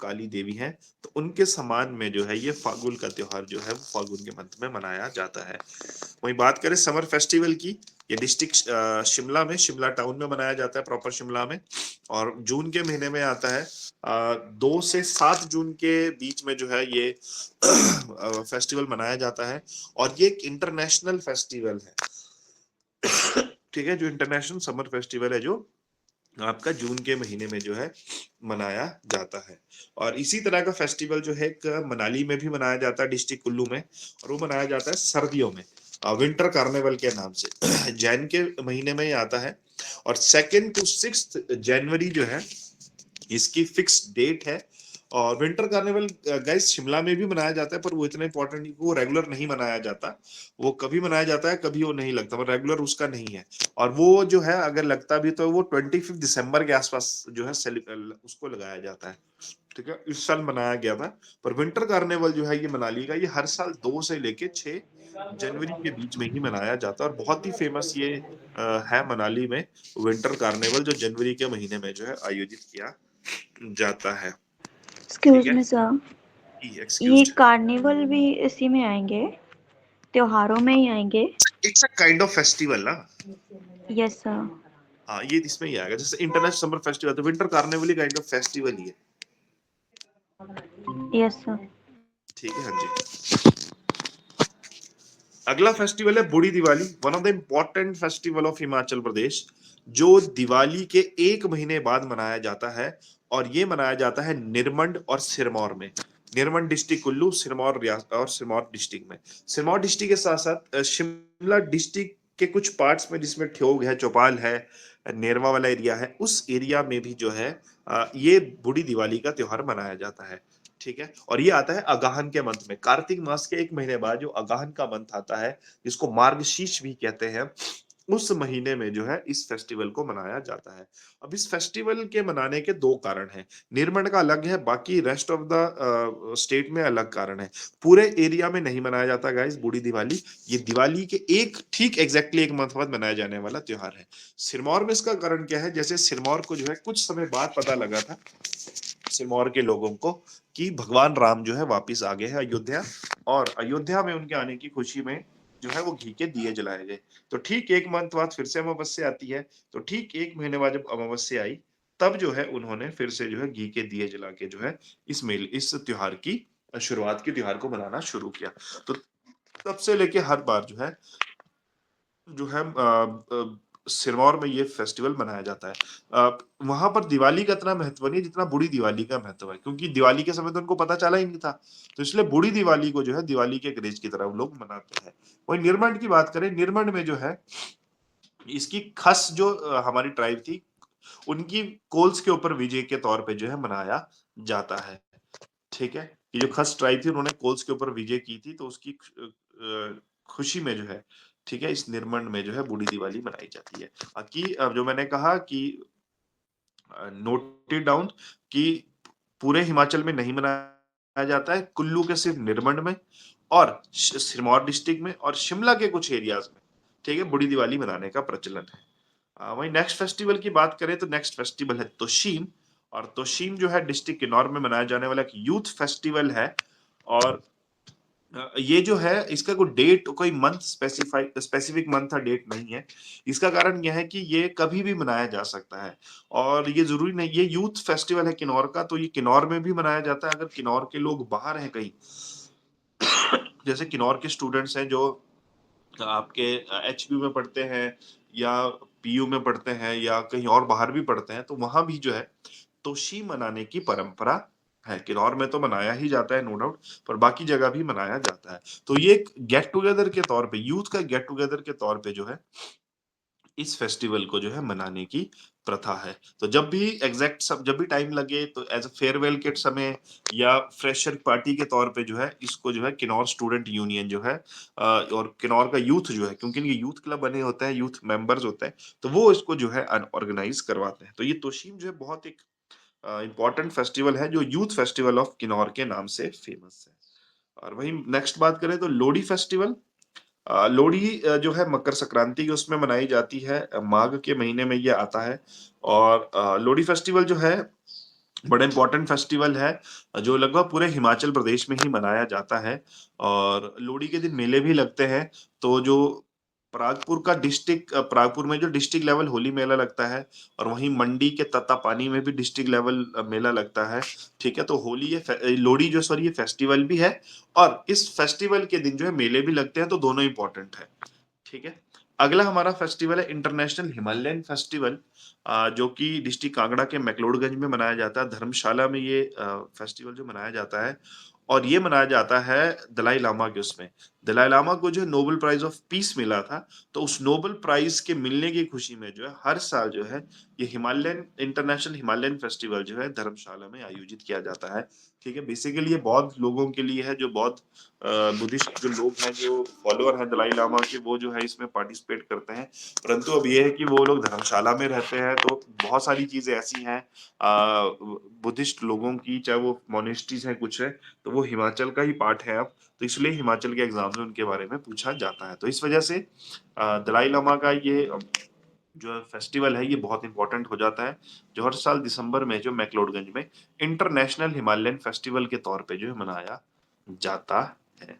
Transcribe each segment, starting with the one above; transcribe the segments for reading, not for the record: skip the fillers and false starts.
काली देवी हैं, तो उनके सम्मान में जो है ये फागुन का त्योहार जो है वो फागुन के मंथ में मनाया जाता है। वहीं बात करें समर फेस्टिवल की, ये डिस्ट्रिक्ट शिमला में, शिमला टाउन में मनाया जाता है, प्रॉपर शिमला में, और जून के महीने में आता है। 2 से 7 जून के बीच में जो है ये फेस्टिवल मनाया जाता है, और ये एक इंटरनेशनल फेस्टिवल है। ठीक है, जो इंटरनेशनल समर फेस्टिवल है जो आपका जून के महीने में जो है मनाया जाता है। और इसी तरह का फेस्टिवल जो है एक मनाली में भी मनाया जाता है, डिस्ट्रिक्ट कुल्लू में, और वो मनाया जाता है सर्दियों में, विंटर कार्निवल के नाम से। जैन के महीने में ही आता है, और 2 to 6 जनवरी जो है इसकी फिक्स डेट है। और विंटर कार्निवल गाइस शिमला में भी मनाया जाता है, पर वो इतना इंपॉर्टेंट नहीं, वो रेगुलर नहीं मनाया जाता। वो कभी मनाया जाता है, कभी वो नहीं लगता, पर रेगुलर उसका नहीं है। और वो जो है अगर लगता भी तो वो 25 दिसंबर के आसपास जो है उसको लगाया जाता है। ठीक है, इस साल मनाया गया था। पर विंटर कार्निवल जो है ये मनाली का, ये हर साल 2 से लेके 6 जनवरी के बीच में ही मनाया जाता है, और बहुत ही फेमस ये है मनाली में विंटर कार्निवल, जो जनवरी के महीने में जो है आयोजित किया जाता है। ठीक एक्सक्यूज है, मी सर, ये एक्सक्यूज्ड। कार्निवल भी इसी में आएंगे, त्योहारों में ही आएंगे? It's a kind of festival ना। Yes sir. हाँ, ये इसमें ही आएगा, जैसे इंटरनेशनल समर फेस्टिवल, तो विंटर कार्निवल ही काइंड ऑफ फेस्टिवल ही है। Yes sir. ठीक है, हाँ जी। अगला फेस्टिवल है Budhi Diwali, one of the important festival of Himachal Pradesh, जो दिवाली के 1 महीने बाद मनाया जाता है, और ये मनाया जाता है निरमंड और सिरमौर में। निरमंड डिस्ट्रिक्ट कुल्लू, सिरमौर और सिरमौर डिस्ट्रिक्ट में। सिरमौर डिस्ट्रिक्ट के साथ साथ शिमला डिस्ट्रिक्ट के कुछ पार्ट्स में, जिसमें ठियोग है, चौपाल है, नेरवा वाला एरिया है, उस एरिया में भी जो है ये बूढ़ी दिवाली का त्योहार मनाया जाता है। ठीक है, और ये आता है अगाहन के मंथ में, कार्तिक मास के 1 महीने बाद जो अगाहन का मंथ आता है, जिसको मार्गशीर्ष भी कहते हैं, उस महीने में जो है इस फेस्टिवल को मनाया जाता है। अब इस फेस्टिवल के मनाने के 2 कारण हैं। निर्मंड का अलग है, बाकी रेस्ट ऑफ द स्टेट में अलग कारण है। पूरे एरिया में नहीं मनाया जाता गाइस बूढ़ी दिवाली। ये दिवाली के ठीक एग्जैक्टली 1 मंथ बाद मनाया जाने वाला त्योहार है। सिरमौर में इसका कारण क्या है, जैसे सिरमौर को जो है कुछ समय बाद पता लगा था सिरमौर के लोगों को कि भगवान राम जो है वापिस आ गए हैं अयोध्या, और अयोध्या में उनके आने की खुशी में जो है वो घी के दिए जलाए गए। तो ठीक 1 मंथ बाद फिर से अमावस्या आती है, तो ठीक 1 महीने बाद जब अमावस्या आई, तब जो है उन्होंने फिर से जो है घी के दिए जला के जो है इस त्योहार की शुरुआत की, त्योहार को मनाना शुरू किया। तो तब से लेके हर बार जो है सिरमौर में ये फेस्टिवल मनाया जाता है। वहां पर दिवाली का इतना महत्व नहीं जितना बूढ़ी दिवाली का महत्व है, क्योंकि दिवाली के समय तो उनको पता चला ही नहीं था, तो इसलिए बूढ़ी दिवाली को जो है दिवाली के ग्रेज की तरह लोग मनाते हैं। वही निरमंड की बात करें, निरमंड में जो है इसकी खस जो हमारी ट्राइब थी, उनकी कोल्स के ऊपर विजय के तौर पे जो है मनाया जाता है। ठीक है, ये जो खस ट्राइब थी उन्होंने कोल्स के ऊपर विजय की थी, तो उसकी खुशी में जो है, ठीक है, इस निर्मंड में जो है बूढ़ी दिवाली मनाई जाती है। कि जो मैंने कहा कि नोटेड डाउन कि पूरे हिमाचल में नहीं मनाया जाता है, कुल्लू के सिर्फ निरमंड में और सिरमौर डिस्ट्रिक्ट में और शिमला के कुछ एरियाज में, ठीक है, बूढ़ी दिवाली मनाने का प्रचलन है। वहीं नेक्स्ट फेस्टिवल की बात करें तो नेक्स्ट फेस्टिवल है तोशीम, और तोशीम जो है डिस्ट्रिक्ट किन्नौर में मनाया जाने वाला एक यूथ फेस्टिवल है। और ये जो है इसका कोई डेट, कोई मंथ स्पेसिफिक मंथ या डेट नहीं है। इसका कारण यह है कि ये कभी भी मनाया जा सकता है, और ये जरूरी नहीं, ये यूथ फेस्टिवल है किन्नौर का, तो ये किन्नौर में भी मनाया जाता है अगर किन्नौर के लोग बाहर हैं कहीं। जैसे किन्नौर के स्टूडेंट्स हैं जो आपके एचपीयू में पढ़ते हैं या पीयू में पढ़ते हैं या कहीं और बाहर भी पढ़ते हैं, तो वहां भी जो है तोशी मनाने की परंपरा है। किन्नौर में तो मनाया ही जाता है नो डाउट, पर बाकी जगह भी मनाया जाता है। तो ये एक गेट टुगेदर के तौर पे, यूथ का गेट टुगेदर के तौर पे जो है इस फेस्टिवल को जो है मनाने की प्रथा है। तो जब भी जब भी टाइम लगे, तो एज अ फेयरवेल के समय या फ्रेशर पार्टी के तौर पे जो है इसको जो है किन्नौर स्टूडेंट यूनियन जो है और किन्नौर का यूथ जो है, क्योंकि ये यूथ क्लब बने होते हैं, यूथ मेंबर्स होते हैं, तो वो इसको जो है ऑर्गेनाइज करवाते हैं। तो ये तोशीम जो है बहुत एक इंपॉर्टेंट फेस्टिवल है, जो यूथ फेस्टिवल ऑफ किन्नौर के नाम से फेमस है। और वही नेक्स्ट बात करें तो लोहड़ी फेस्टिवल। लोहड़ी जो है मकर संक्रांति की उसमें मनाई जाती है, माघ के महीने में ये आता है। और लोहड़ी फेस्टिवल जो है बड़ा इंपॉर्टेंट फेस्टिवल है जो लगभग पूरे हिमाचल प्रदेश में ही मनाया जाता है। और लोहड़ी के दिन मेले भी लगते हैं। तो जो परागपुर में जो डिस्ट्रिक्ट लेवल होली मेला लगता है, और वहीं मंडी के तत्तापानी में भी डिस्ट्रिक्ट लेवल मेला लगता है। ठीक है, तो होली लोहड़ी जो सॉरी ये फेस्टिवल भी है, और इस फेस्टिवल के दिन जो है मेले भी लगते हैं, तो दोनों इंपॉर्टेंट है। ठीक है। अगला हमारा फेस्टिवल है इंटरनेशनल हिमालयन फेस्टिवल, जो कि डिस्ट्रिक्ट कांगड़ा के मैक्लोडगंज में मनाया जाता है। धर्मशाला में ये फेस्टिवल जो मनाया जाता है, और ये मनाया जाता है दलाई लामा के उसमें। दलाई लामा को जो है नोबेल प्राइज ऑफ पीस मिला था, तो उस नोबेल प्राइज के मिलने की खुशी में जो है हर साल जो है ये इंटरनेशनल हिमालयन फेस्टिवल जो है धर्मशाला में आयोजित किया जाता है। ठीक है, बेसिकली ये बौद्ध लोगों के लिए है, जो बौद्ध बुद्धिस्ट जो लोग हैं, जो फॉलोअर हैं दलाई लामा के, वो जो है इसमें पार्टिसिपेट करते हैं। परंतु अब ये है कि वो लोग धर्मशाला में रहते हैं, तो बहुत सारी चीजें ऐसी हैं बुद्धिस्ट लोगों की, चाहे वो मोनेस्ट्रीज हैं कुछ है, तो वो हिमाचल का ही पार्ट है अब। तो इसलिए हिमाचल के एग्जाम में उनके बारे में पूछा जाता है। तो इस वजह से दलाई लामा का ये जो फेस्टिवल है ये बहुत इंपॉर्टेंट हो जाता है, जो हर साल दिसंबर में जो मैक्लोडगंज में इंटरनेशनल हिमालयन फेस्टिवल के तौर पे जो है मनाया जाता है।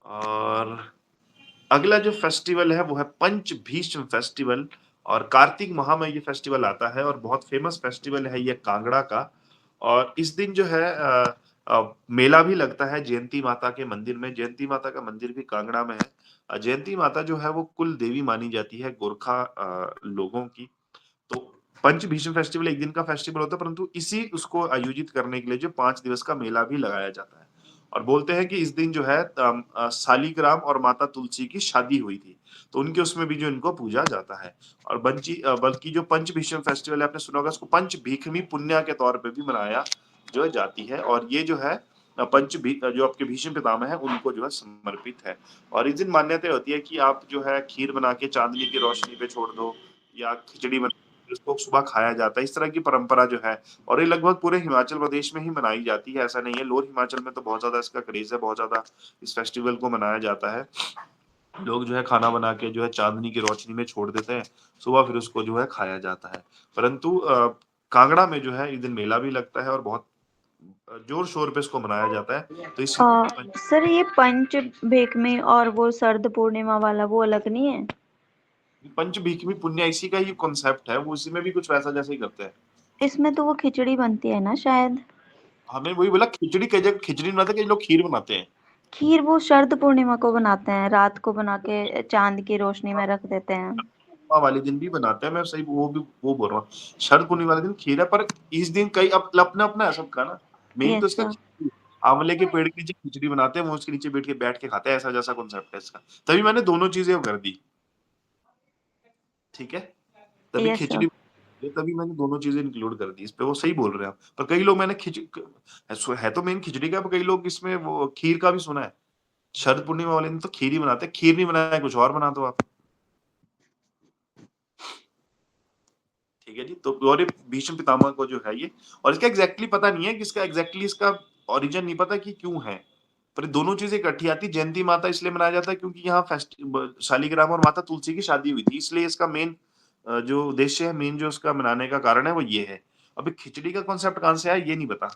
और अगला जो फेस्टिवल है वो है पंच भीष्म फेस्टिवल, और कार्तिक माह में ये फेस्टिवल आता है, और बहुत फेमस फेस्टिवल है ये कांगड़ा का। और इस दिन जो है मेला भी लगता है जयंती माता के मंदिर में। जयंती माता का मंदिर भी कांगड़ा में है। जयंती माता जो है वो कुल देवी मानी जाती है गोरखा लोगों की। तो पंच भीष्म फेस्टिवल एक दिन का फेस्टिवल होता है, परंतु इसी उसको आयोजित करने के लिए जो 5 दिवस का मेला भी लगाया जाता है। और बोलते हैं कि इस दिन जो है शालिग्राम और माता तुलसी की शादी हुई थी, तो उनके उसमें भी जो इनको पूजा जाता है। और बल्कि जो पंच भीष्म फेस्टिवल है, आपने सुना होगा, इसको पंच भीखमी पुण्य के तौर पे भी मनाया जो है जाती है। और ये जो है जो आपके भीष्म पितामह है उनको जो है समर्पित है। और इस दिन मान्यता होती है कि आप जो है खीर बना के चांदनी की रोशनी पे छोड़ दो, या खिचड़ी बना के उसको सुबह खाया जाता है, इस तरह की परंपरा जो है। और ये लगभग पूरे हिमाचल प्रदेश में ही मनाई जाती है, ऐसा नहीं है। लोअर हिमाचल में तो बहुत ज्यादा इसका क्रेज है, बहुत ज्यादा इस फेस्टिवल को मनाया जाता है। लोग जो है खाना बना के जो है चांदनी की रोशनी में छोड़ देते हैं, सुबह फिर उसको जो है खाया जाता है। परंतु कांगड़ा में जो है इस दिन मेला भी लगता है, और बहुत जोर शोर पे इसको मनाया जाता है। तो इसी सर ये पंच भेकमी और वो शरद पूर्णिमा वाला वो अलग नहीं है? पंच भीखमी पुण्य इसी का ही कॉन्सेप्ट है, वो इसी में भी कुछ वैसा जैसे ही करते हैं। इसमें तो वो खिचड़ी बनती है ना शायद। हमें वही बोला, खिचड़ी कई जगह खिचड़ी बनाते हैं, कई लोग खीर बनाते हैं। खीर वो शरद पूर्णिमा को बनाते हैं, रात को बना के चांद की रोशनी में रख देते हैं। पूर्णिमा वाले दिन भी बनाते हैं, मैं सही वो बोल रहा हूँ। शरद पूर्णिमा वाले दिन खीर है, पर इस दिन कई अपना अपना है सबका ना। मेन तो यस इसका सर। आंवले के पेड़ के नीचे खिचड़ी बनाते हैं, वो उसके नीचे बैठ के खाते हैं, ऐसा जैसा कॉन्सेप्ट है इसका। तभी मैंने दोनों चीजें कर दी। ठीक है, तभी यस सर। खिचड़ी, तभी मैंने दोनों चीजें इंक्लूड कर दी इस पे। वो सही बोल रहे हैं आप, पर कई लोग मैंने है तो मेन खिचड़ी का, पर कई लोग इसमें वो खीर का भी सुना है। शरद पूर्णिमा वाले दिन तो खीर ही बनाते हैं, खीर नहीं बनाया कुछ और बना दो आप। ठीक है जी। तो और ये भीष्म पितामह को जो है ये, और इसका एग्जैक्टली पता नहीं है कि इसका एग्जैक्टली इसका ओरिजिन नहीं पता कि क्यों है, पर ये दोनों चीजें इकट्ठी आती। जयंती माता इसलिए मनाया जाता है क्योंकि यहाँ शालिग्राम और माता तुलसी की शादी हुई थी, इसलिए इसका मेन जो उद्देश्य है, मेन जो उसका मनाने का कारण है वो ये है। अभी खिचड़ी का कॉन्सेप्ट कहाँ से आया ये नहीं पता,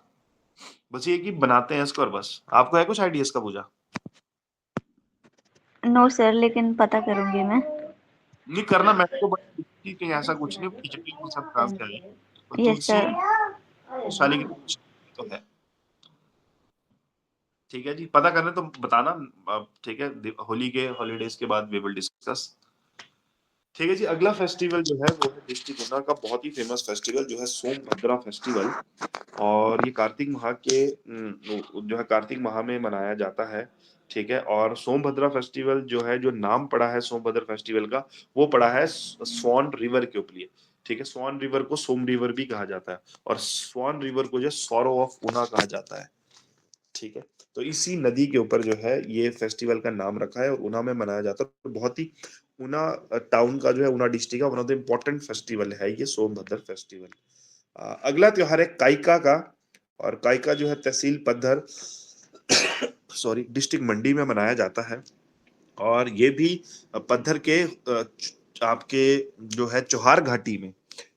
बस ये कि बनाते हैं इसको। और बस आपको है कुछ आइडिया इसका पूजा? नो सर, लेकिन पता करूंगी मैं। नहीं करना, मैं तो बस कहीं ऐसा कुछ नहीं, खिचड़ी का कॉन्सेप्ट कहाँ से आया। और यस तुलसी सर। शालिग्राम तो है। ठीक है जी, पता करने तो बताना। ठीक है, होली के हॉलीडेज के बाद वी विल डिस्कस। ठीक है जी। अगला फेस्टिवल जो है वो है डिस्ट्रिक्ट ऊना का बहुत ही फेमस फेस्टिवल जो है सोमभद्रा फेस्टिवल। और ये कार्तिक माह के जो है कार्तिक माह में मनाया जाता है। ठीक है, और सोमभद्रा फेस्टिवल जो है, जो नाम पड़ा है सोमभद्र फेस्टिवल का, वो पड़ा है स्वान रिवर के ऊपर। ठीक है, स्वान रिवर को सोम रिवर भी कहा जाता है, और स्वान रिवर को जो सॉरो ऑफ ऊना कहा जाता है। ठीक है, तो इसी नदी के ऊपर जो है ये फेस्टिवल का नाम रखा है, और ऊना में मनाया जाता है। तो बहुत ही ऊना टाउन का जो है, ऊना डिस्ट्रिक्ट का one of the important festival है ये सोमभद्र फेस्टिवल। अगला त्योहार है काइका का। और काइका जो है तहसील पद्धर सॉरी डिस्ट्रिक्ट मंडी में मनाया जाता है। और ये भी पद्धर के आपके जो है चौहार घाटी में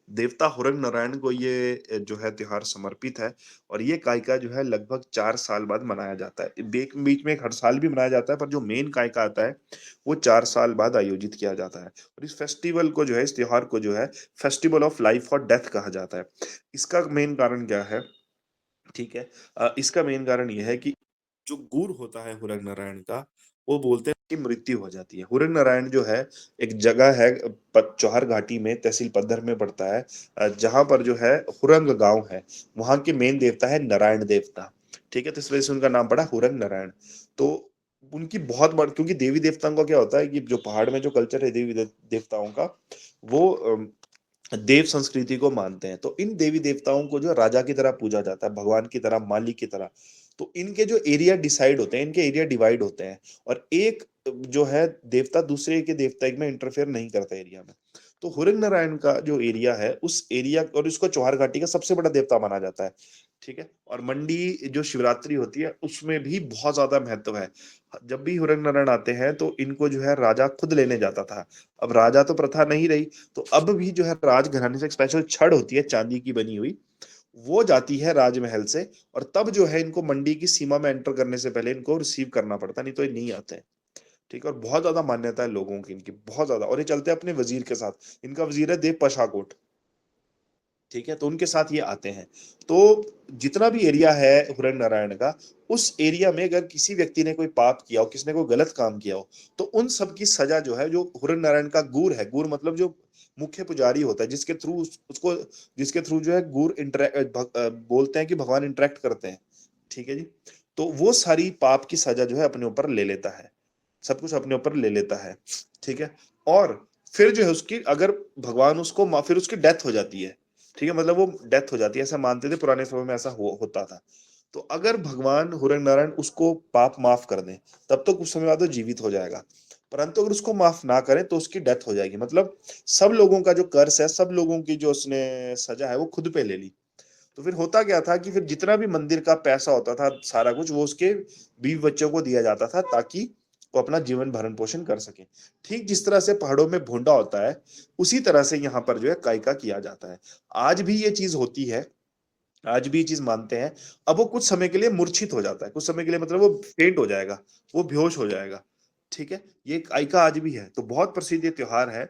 देवता हुरंग नारायण को ये जो है त्योहार समर्पित है और ये कायका जो है लगभग 4 साल बाद मनाया जाता है। बीच बीच में एक हर साल भी मनाया जाता है, पर जो मेन कायका आता है वो 4 साल बाद आयोजित किया जाता है। और इस फेस्टिवल को जो है, इस त्योहार को जो है फेस्टिवल ऑफ लाइफ और डेथ कहा जाता है। इसका मेन कारण क्या है? ठीक है। इसका मेन कारण ये है कि जो गुर होता है हुरंग नारायण का, वो बोलते हैं कि मृत्यु हो जाती है। हुरंग नारायण जो है एक जगह है चौहर घाटी में, तहसील पद्धर में पड़ता है, जहां पर जो है हुरंग गांव है। वहां के मेन देवता है नारायण देवता। ठीक है, तो इस वजह से उनका नाम पड़ा हुरंग नारायण। तो उनकी बहुत बड़ क्योंकि देवी देवताओं का क्या होता है कि जो पहाड़ में जो कल्चर है देवी देवताओं का, वो देव संस्कृति को मानते हैं। तो इन देवी देवताओं को जो राजा की तरह पूजा जाता है, भगवान की तरह, मालिक की तरह। तो इनके जो एरिया डिसाइड होते हैं, इनके एरिया डिवाइड होते हैं, और एक जो है देवता दूसरे के देवता में इंटरफेयर नहीं करता एरिया में। तो हुरंग नारायण का जो एरिया है, उस एरिया और इसको चौहर घाटी का सबसे बड़ा देवता माना जाता है। ठीक है, और मंडी जो शिवरात्रि होती है उसमें भी बहुत ज्यादा महत्व है। जब भी हुरंग नारायण आते हैं तो इनको जो है राजा खुद लेने जाता था। अब राजा तो प्रथा नहीं रही, तो अब भी जो है राजघराने से एक स्पेशल छड़ होती है चांदी की बनी हुई, वो जाती है राजमहल से, और तब जो है इनको मंडी की सीमा में एंटर करने से पहले इनको रिसीव करना पड़ता, नहीं तो ये नहीं आते हैं। ठीक है, और बहुत ज्यादा मान्यता है लोगों की इनकी, बहुत ज्यादा। और ये चलते हैं अपने वजीर के साथ, इनका वजीर है देव पशाकोट। ठीक है, तो उनके साथ ये आते हैं। तो जितना भी एरिया है हुरंग नारायण का, उस एरिया में अगर किसी व्यक्ति ने कोई पाप किया हो, किसी ने कोई गलत काम किया हो, तो उन सब की सजा जो है, जो हुरंग नारायण का गुर है, गुर मतलब जो मुख्य पुजारी होता है, जिसके थ्रू उसको, जिसके थ्रू जो है गुर बोलते हैं कि भगवान इंटरेक्ट करते हैं। ठीक है जी, तो वो सारी पाप की सजा जो है अपने ऊपर ले लेता है, सब कुछ अपने ऊपर ले लेता है। ठीक है, और फिर जो है उसकी, अगर भगवान उसको फिर उसकी डेथ हो जाती है। ठीक है, मतलब वो डेथ हो जाती है, ऐसा मानते थे पुराने समय में, ऐसा होता था। तो अगर भगवान हुरंग नारायण उसको पाप माफ कर दें, तब तो कुछ समय बाद वो जीवित हो जाएगा। परंतु अगर उसको माफ ना करें तो उसकी डेथ हो जाएगी। मतलब सब लोगों का जो कर्ज है, सब लोगों की जो उसने सजा है, वो खुद पे ले ली। तो फिर होता क्या था कि फिर जितना भी मंदिर का पैसा होता था, सारा कुछ वो उसके बीवी बच्चों को दिया जाता था, ताकि वो अपना जीवन भरण पोषण कर सके। ठीक जिस तरह से पहाड़ों में भोंडा होता है, उसी तरह से यहाँ पर जो है कायका किया जाता है। आज भी ये चीज होती है, आज भी ये चीज मानते हैं। अब वो कुछ समय के लिए मूर्छित हो जाता है, कुछ समय के लिए, मतलब वो फेंट हो जाएगा, वो बेहोश हो जाएगा। ठीक है, ये कायका आज भी है। तो बहुत प्रसिद्ध ये त्योहार है,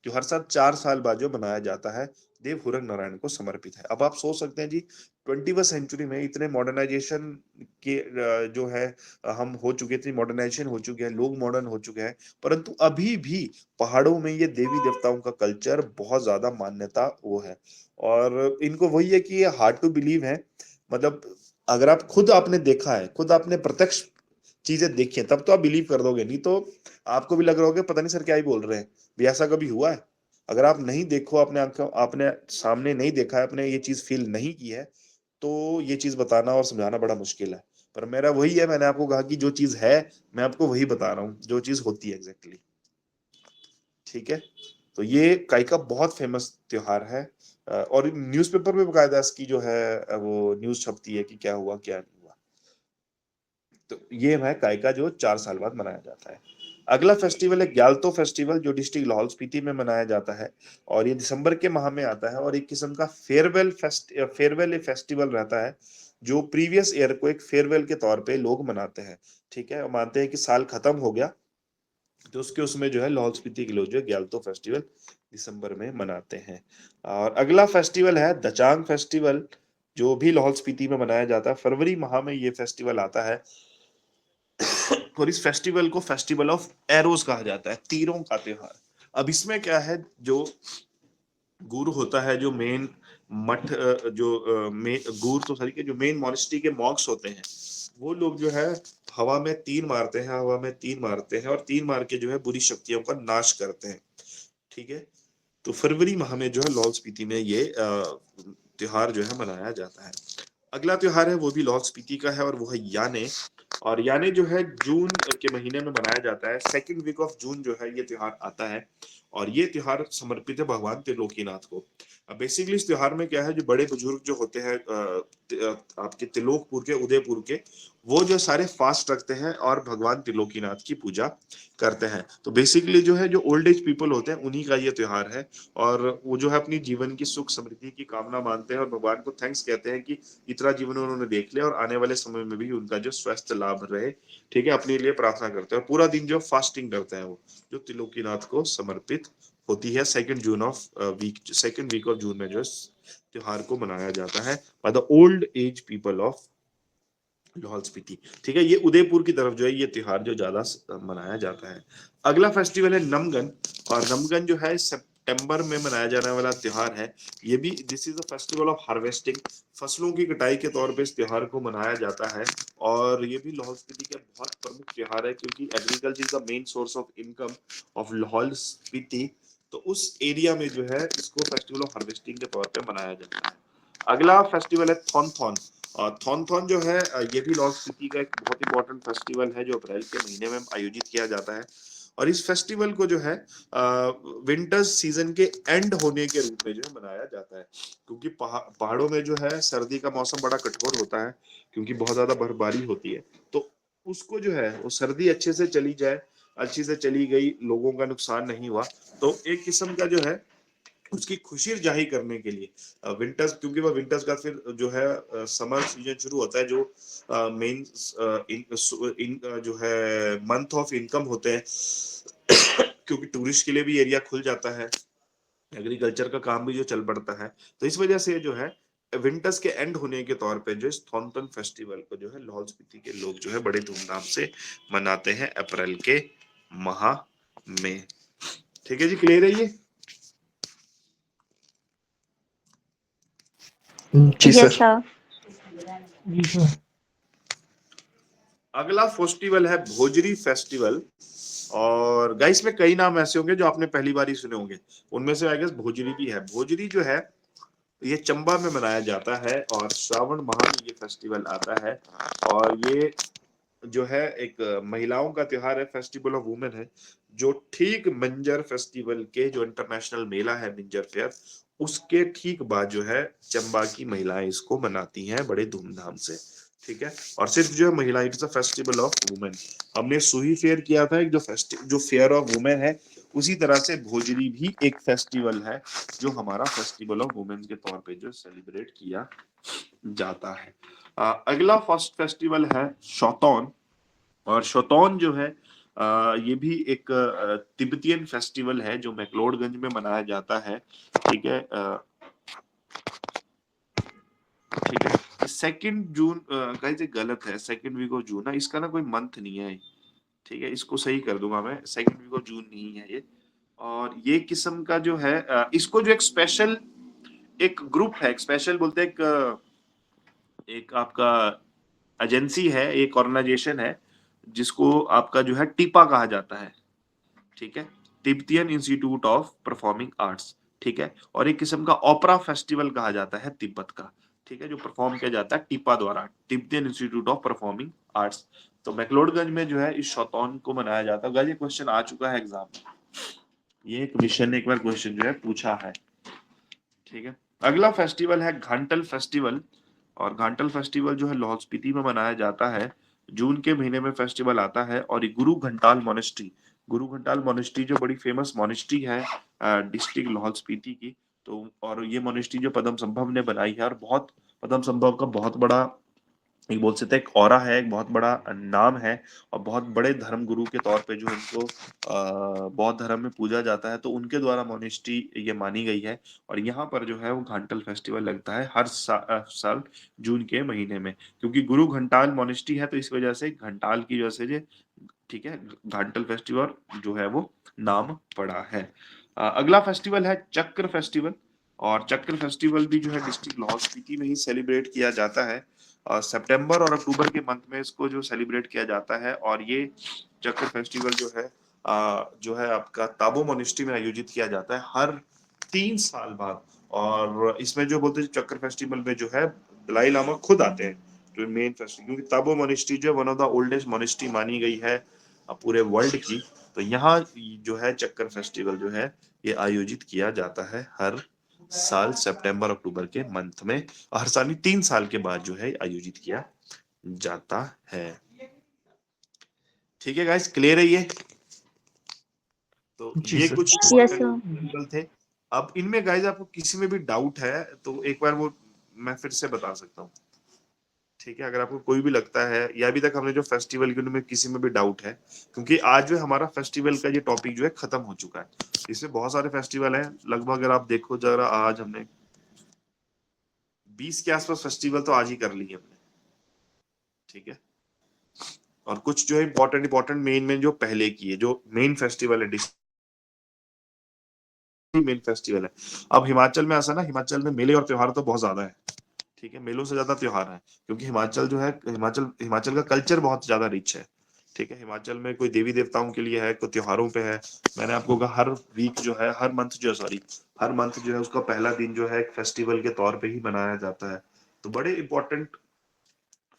जो हर साल 4 साल बाद जो मनाया जाता है, देव हुरंग नारायण को समर्पित है। अब आप सोच सकते हैं जी, 21वीं सेंचुरी में इतने मॉडर्नाइजेशन के जो है, हम हो चुके, इतनी मॉडर्नाइजेशन हो चुके हैं, लोग मॉडर्न हो चुके हैं, परंतु अभी भी पहाड़ों में ये देवी देवताओं का कल्चर बहुत ज्यादा मान्यता वो है। और इनको वही है कि ये हार्ड टू बिलीव है। मतलब अगर आप खुद आपने देखा है, खुद आपने प्रत्यक्ष चीजें देखी हैं, तब तो आप बिलीव कर दोगे, नहीं तो आपको भी लग रहा होगा पता नहीं सर क्या ही बोल रहे हैं। भी ऐसा कभी हुआ है? अगर आप नहीं देखो, अपने आंखों, आपने सामने नहीं देखा है, आपने ये चीज फील नहीं की है, तो ये चीज बताना और समझाना बड़ा मुश्किल है। पर मेरा वही है, मैंने आपको कहा कि जो चीज है, मैं आपको वही बता रहा हूँ, जो चीज होती है एग्जैक्टली। ठीक है, तो ये काई का बहुत फेमस त्योहार है। और न्यूज़पेपर में बकायदा इसकी जो है वो न्यूज़ छपती है कि क्या हुआ क्या नहीं हुआ। तो ये है काई का जो 4 साल बाद मनाया जाता है। अगला फेस्टिवल है ग्यालतो फेस्टिवल, जो डिस्ट्रिक्ट लाहौल स्पीति में मनाया जाता है। और ये दिसंबर के माह में आता है, और एक किस्म का फेयरवेल फेस्टिवल रहता है, जो प्रीवियस ईयर को एक फेयरवेल के तौर पे लोग मनाते हैं। ठीक है, और मानते हैं कि साल खत्म हो गया, तो उसके उसमें जो है लाहौल स्पीति के लोग जो है ग्यालतो फेस्टिवल दिसंबर में मनाते हैं। और अगला फेस्टिवल है दचांग फेस्टिवल, जो भी लाहौल स्पीति में मनाया जाता है। फरवरी माह में ये फेस्टिवल आता है। और इस फेस्टिवल को फेस्टिवल ऑफ एरोज कहा जाता है, तीरों का त्योहार। अब इसमें क्या है, जो गुरु होता है, जो मेन मठ गुरु तो सही के, जो मेन मॉनेस्ट्री के मॉन्क्स होते हैं, वो लोग जो है हवा में तीर मारते हैं, हवा में तीर मारते हैं, और तीर मार के जो है बुरी शक्तियों का नाश करते हैं। ठीक है, तो फरवरी माह में जो है लाहौल स्पीति में ये त्योहार जो है मनाया जाता है। अगला त्योहार है वो भी लाहौल स्पीति का है, और वो है याने। और यानी जो है जून के महीने में मनाया जाता है, सेकंड वीक ऑफ जून जो है ये त्योहार आता है। और ये त्योहार समर्पित है भगवान त्रिलोकीनाथ को। अब बेसिकली इस त्योहार में क्या है, जो बड़े बुजुर्ग जो होते हैं आपके त्रिलोकपुर के, उदयपुर के, वो जो सारे फास्ट रखते हैं और भगवान त्रिलोकीनाथ की पूजा करते हैं। तो बेसिकली जो है, जो ओल्ड एज पीपल होते हैं उन्हीं का ये त्योहार है, और वो जो है अपनी जीवन की सुख समृद्धि की कामना मानते हैं और भगवान को थैंक्स कहते हैं कि इतना जीवन उन्होंने देख लिया और आने वाले समय में भी उनका जो स्वास्थ्य लाभ रहे, ठीक है, अपने लिए प्रार्थना करते हैं। और पूरा दिन जो फास्टिंग करते हैं वो, जो त्रिलोकीनाथ को समर्पित होती है। 2nd वीक ऑफ जून में जो इस त्योहार को मनाया जाता है by the old age people of Lahaul Spiti. ठीक है, ये उदयपुर की तरफ जो है ये त्योहार जो ज्यादा मनाया जाता है। अगला फेस्टिवल है नमगन, और नमगन जो है सितंबर में मनाया जाने वाला त्योहार है। ये भी this is the festival of harvesting, फसलों की कटाई के तौर पे इस त्योहार को मनाया जाता है। और ये भी लाहौल स्पीति का बहुत प्रमुख त्योहार है, क्योंकि agriculture is the main source of income of Lahaul Spiti. तो उस एरिया में जो है इसको फेस्टिवल ऑफ हार्वेस्टिंग के तौर पे मनाया जाता है। अगला फेस्टिवल है थॉनथॉन। और थॉनथॉन जो है ये भी लाहौल स्पीति का एक बहुत इंपॉर्टेंट फेस्टिवल है, जो अप्रैल के महीने में आयोजित किया जाता है। और इस फेस्टिवल को जो है विंटर सीजन के एंड होने के रूप में जो है मनाया जाता है, क्योंकि पहाड़ों में जो है सर्दी का मौसम बड़ा कठोर होता है, क्योंकि बहुत ज्यादा बर्फबारी होती है। तो उसको जो है वो सर्दी अच्छे से चली जाए, अच्छी से चली गई, लोगों का नुकसान नहीं हुआ, तो एक किस्म का जो है उसकी खुशी जाहिर करने के लिए विंटर्स, क्योंकि वह विंटर्स का फिर जो है समर सीजन शुरू होता है, जो मेन जो है मंथ ऑफ इनकम होते हैं, क्योंकि टूरिस्ट के लिए भी एरिया खुल जाता है, एग्रीकल्चर का काम भी जो चल पड़ता है। तो इस वजह से जो है विंटर्स के एंड होने के तौर पे जो इस थॉनटन फेस्टिवल को जो है लाहौल स्पीति के लोग जो है बड़े धूमधाम से मनाते हैं अप्रैल के माह में। ठीक है जी, क्लियर है ये? जी यस सर। सर। जी सर। अगला फेस्टिवल है भोजरी फेस्टिवल। और गाइस में कई नाम ऐसे होंगे जो आपने पहली बार ही सुने होंगे, उनमें से आई गेस भोजरी भी है। भोजरी जो है ये चंबा में मनाया जाता है, और श्रावण माह में ये फेस्टिवल आता है। और ये जो है एक महिलाओं का त्योहार है, फेस्टिवल ऑफ वुमेन है, जो ठीक मिंजर फेस्टिवल के जो इंटरनेशनल मेला है मिंजर फेयर, उसके ठीक बाद जो है चंबा की महिलाएं इसको मनाती हैं बड़े धूमधाम से। ठीक है, और सिर्फ जो है महिला, it's a festival of women. हमने सुही फेयर किया था, एक जो फेयर ऑफ वुमेन है, उसी तरह से भोजरी भी एक फेस्टिवल है जो हमारा फेस्टिवल ऑफ वुमेन के तौर पे जो सेलिब्रेट किया जाता है। अगला फर्स्ट फेस्टिवल है शौतौन। और शौतौन जो है ये भी एक तिब्बतियन फेस्टिवल है जो मैक्लोडगंज में मनाया जाता है। ठीक है, ठीक है, 2 जून कहीं गलत है, 2nd वीक ऑफ जून ना, इसका ना कोई मंथ नहीं है। ठीक है, इसको सही कर दूंगा मैं, 2nd वीक ऑफ जून नहीं है ये। और ये किस्म का जो है इसको जो एक स्पेशल एक ग्रुप है, एक स्पेशल बोलते हैं, एक आपका एजेंसी है, एक ऑर्गेनाइजेशन है, जिसको आपका जो है टीपा कहा जाता है। ठीक है, Tibetan institute of performing arts. ठीक है, और एक किस्म का ओपेरा फेस्टिवल कहा जाता है तिब्बत का। ठीक है, जो परफॉर्म किया जाता है टीपा द्वारा, Tibetan institute of performing arts. तो मैक्लोडगंज में जो है इस शौतौन को मनाया जाता है। ये क्वेश्चन आ चुका है एग्जाम में, ये एक मिशन ने एक बार क्वेश्चन जो है पूछा है। ठीक है, अगला फेस्टिवल है घाटल फेस्टिवल। और घाटल फेस्टिवल जो है लाहौल स्पीति में मनाया जाता है। जून के महीने में फेस्टिवल आता है, और ये गुरु घंटाल मोनेस्ट्री जो बड़ी फेमस मोनेस्ट्री है डिस्ट्रिक्ट लाहौल स्पीति की। तो और ये मोनेस्ट्री जो पद्म संभव ने बनाई है, और बहुत पद्म संभव का बहुत बड़ा, एक बोल सकते हैं, एक ऑरा है, एक बहुत बड़ा नाम है, और बहुत बड़े धर्म गुरु के तौर पे जो उनको बौद्ध धर्म में पूजा जाता है, तो उनके द्वारा मोनेस्ट्री ये मानी गई है। और यहाँ पर जो है वो घंटल फेस्टिवल लगता है हर साल जून के महीने में, क्योंकि गुरु घंटाल मोनेस्ट्री है, तो इस वजह से घंटाल की वजह से जो, ठीक है, घंटल फेस्टिवल जो है वो नाम पड़ा है। अगला फेस्टिवल है चक्र फेस्टिवल। और चक्र फेस्टिवल भी जो है डिस्ट्रिक्ट लाहौल स्पीति में ही सेलिब्रेट किया जाता है। सितंबर और अक्टूबर के मंथ में इसको जो सेलिब्रेट किया जाता है। और ये चक्र फेस्टिवल जो है आपका ताबो मोनेस्ट्री में आयोजित किया जाता है हर 3 साल बाद। और इसमें जो बोलते हैं चक्र फेस्टिवल में जो है दलाई लामा खुद आते हैं, जो मेन फेस्टिवल, क्योंकि ताबो मोनेस्ट्री जो one of the oldest monastery मानी गई है पूरे वर्ल्ड की। तो यहाँ जो है चक्कर फेस्टिवल जो है ये आयोजित किया जाता है हर साल सितंबर अक्टूबर के मंथ में। हर साल 3 साल के बाद जो है आयोजित किया जाता है। ठीक है गाइस, क्लियर है ये? तो जी ये सर। कुछ यस सर। फेस्टिवल थे। अब इनमें गाइस आपको किसी में भी डाउट है तो एक बार वो मैं फिर से बता सकता हूँ। ठीक है, अगर आपको कोई भी लगता है या अभी तक हमने जो फेस्टिवल के उनमें किसी में भी डाउट है, क्योंकि आज जो हमारा फेस्टिवल का ये टॉपिक जो है खत्म हो चुका है। इसमें बहुत सारे फेस्टिवल हैं, लगभग अगर आप देखो जरा आज हमने 20 के आसपास फेस्टिवल तो आज ही कर लिए हमने। ठीक है, और कुछ जो है इंपॉर्टेंट मेन जो पहले किए, जो मेन फेस्टिवल है, मेन फेस्टिवल है। अब हिमाचल में ऐसा ना, हिमाचल में मेले और त्योहार तो बहुत ज्यादा है। ठीक है, मेलों से ज्यादा त्योहार है, क्योंकि हिमाचल जो है, हिमाचल का कल्चर बहुत ज्यादा रिच है। ठीक है, हिमाचल में कोई देवी देवताओं के लिए है, कोई त्योहारों पे है। मैंने आपको कहा हर वीक जो है, हर मंथ जो है, सॉरी, हर मंथ जो है उसका पहला दिन जो है एक फेस्टिवल के तौर पे ही मनाया जाता है। तो बड़े इंपॉर्टेंट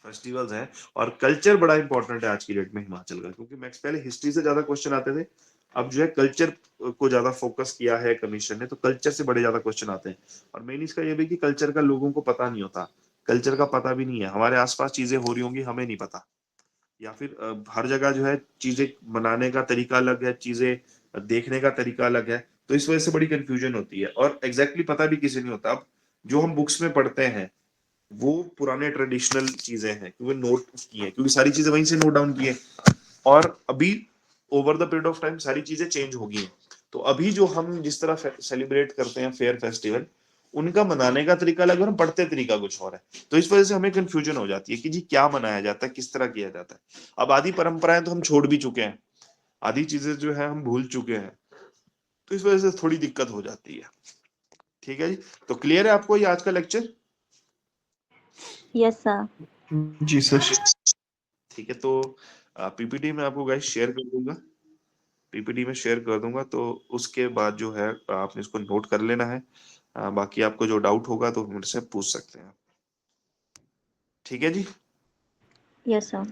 फेस्टिवल्स हैं, और कल्चर बड़ा इंपॉर्टेंट है आज की डेट में हिमाचल का, क्योंकि मैक्स पहले हिस्ट्री से ज्यादा क्वेश्चन आते थे, अब जो है कल्चर को ज्यादा फोकस किया है कमीशन ने, तो कल्चर से बड़े ज्यादा क्वेश्चन आते हैं। और मेन इसका ये भी कि कल्चर का लोगों को पता नहीं होता, कल्चर का पता भी नहीं है, हमारे आसपास चीजें हो रही होंगी हमें नहीं पता, या फिर हर जगह जो है चीजें बनाने का तरीका अलग है, चीजें देखने का तरीका अलग है, तो इस वजह से बड़ी कंफ्यूजन होती है, और एग्जैक्टली पता भी किसी नहीं होता। अब जो हम बुक्स में पढ़ते हैं वो पुराने ट्रेडिशनल चीजें हैं, क्योंकि नोट की है, क्योंकि सारी चीजें वहीं से नोट डाउन की है, और अभी over the period of time सारी चीजें चेंज हो गई हैं। तो अभी जो हम जिस तरह सेलिब्रेट करते हैं फेयर फेस्टिवल, उनका मनाने का तरीका अलग है और हम पढ़ते तरीका कुछ और है। तो इस वजह से हमें कंफ्यूजन हो जाती है कि जी क्या मनाया जाता है, किस तरह किया जाता है। अब आधी परंपराएं तो हम छोड़ भी चुके हैं, आधी चीजें जो है हम भूल चुके हैं, तो इस वजह से थोड़ी दिक्कत हो जाती है। ठीक है जी, तो क्लियर है आपको ये आज का लेक्चर? Yes sir. जी सर। ठीक है, तो पीपीटी में आपको गाइस शेयर कर दूंगा, पीपीटी में शेयर कर दूंगा, तो उसके बाद जो है आपने इसको नोट कर लेना है। बाकी आपको जो डाउट होगा तो मुझसे पूछ सकते हैं। ठीक है जी, यस सर।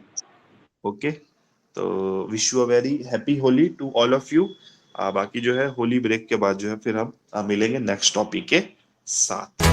ओके। तो wish you a very happy Holi to all of you. बाकी जो है होली ब्रेक के बाद जो है फिर हम मिलेंगे नेक्स्ट टॉपिक के साथ।